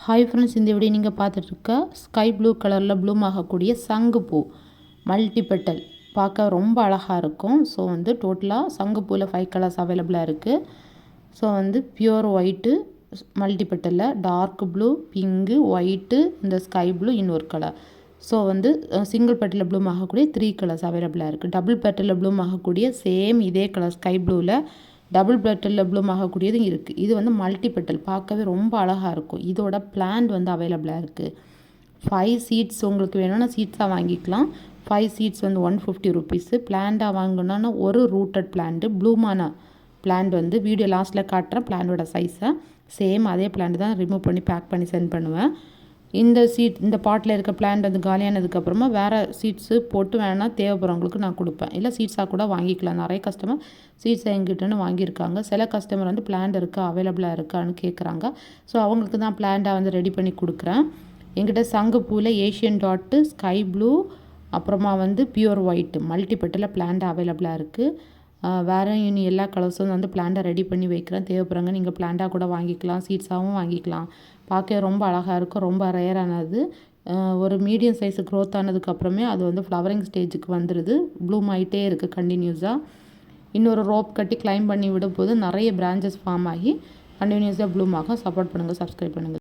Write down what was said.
Hi friends, இந்த video நீங்கள் பார்த்துட்ருக்க sky blue கலரில் ப்ளூம் ஆகக்கூடிய சங்குப்பூ மல்டிபெட்டல் பார்க்க ரொம்ப அழகாக இருக்கும். ஸோ டோட்டலாக சங்குப்பூவில் 5 கலர்ஸ் அவைலபிளாக இருக்குது. ஸோ பியூர் ஒயிட்டு மல்டிபெட்டலில் டார்க் ப்ளூ, பிங்கு, ஒயிட்டு, இந்த ஸ்கை ப்ளூ இன்னொரு கலர். ஸோ சிங்கிள் பெட்டலில் ப்ளூம் ஆகக்கூடிய 3 கலர்ஸ் அவைலபிளாக இருக்குது. டபுள் பெட்டலில் ப்ளூம் ஆகக்கூடிய சேம் இதே கலர் ஸ்கை ப்ளூவில் டபுள் பெட்டலில் ப்ளூம் ஆகக்கூடியது இருக்குது. இது மல்டி பெட்டல் பார்க்கவே ரொம்ப அழகாக இருக்கும். இதோட பிளான்ட் அவைலபிளாக இருக்குது. 5 சீட்ஸ் உங்களுக்கு வேணும்னா சீட்ஸாக வாங்கிக்கலாம். 5 சீட்ஸ் 150 ருபீஸு. பிளான்ட்டாக வாங்கினோன்னா ஒரு ரூட்டட் பிளான்ட்டு ப்ளூமான பிளான்ட் வீடியோ லாஸ்ட்டில் காட்டுறேன் பிளான்ட்டோட சைஸை. சேம் அதே பிளான்ட் தான் ரிமூவ் பண்ணி பேக் பண்ணி சென்ட் பண்ணுவேன். இந்த பாட்டில் இருக்க பிளான்ட் காலியானதுக்கப்புறமா வேறு சீட்ஸு போட்டு வேணால் தேவைப்படுறவங்களுக்கு நான் கொடுப்பேன். இல்லை சீட்ஸாக கூட வாங்கிக்கலாம். நிறைய கஸ்டமர் சீட்ஸ் எங்கிட்டன்னு வாங்கியிருக்காங்க. சில கஸ்டமர் பிளான்ட் இருக்கா அவைலபிளாக இருக்கான்னு கேட்குறாங்க. ஸோ அவங்களுக்கு தான் பிளான்ட்டாக ரெடி பண்ணி கொடுக்குறேன். எங்கிட்ட சங்குப்பூவில் ஏஷியன் டாட்டு, ஸ்கை ப்ளூ, அப்புறமா பியூர் ஒயிட் மல்டிபெட்டில் பிளான்ட் அவைலபிளாக இருக்குது. வேறு இனி எல்லா கலர்ஸும் பிளான்ட்டை ரெடி பண்ணி வைக்கிறேன். தேவைப்படுறவங்க நீங்கள் பிளான்ட்டாக கூட வாங்கிக்கலாம், சீட்ஸாகவும் வாங்கிக்கலாம். பார்க்க ரொம்ப அழகாக இருக்கும். ரொம்ப ரேரானது. ஒரு மீடியம் சைஸு க்ரோத் ஆனதுக்கப்புறமே அது ஃப்ளவரிங் ஸ்டேஜுக்கு வந்துடுது. ப்ளூம் ஆகிட்டே இருக்குது கண்டினியூஸாக. இன்னொரு ரோப் கட்டி கிளைம் பண்ணி விடும்போது நிறைய பிரான்ச்சஸ் ஃபார்ம் ஆகி கண்டினியூஸாக ப்ளூம் ஆகும். சப்போர்ட் பண்ணுங்கள், சப்ஸ்கிரைப் பண்ணுங்கள்.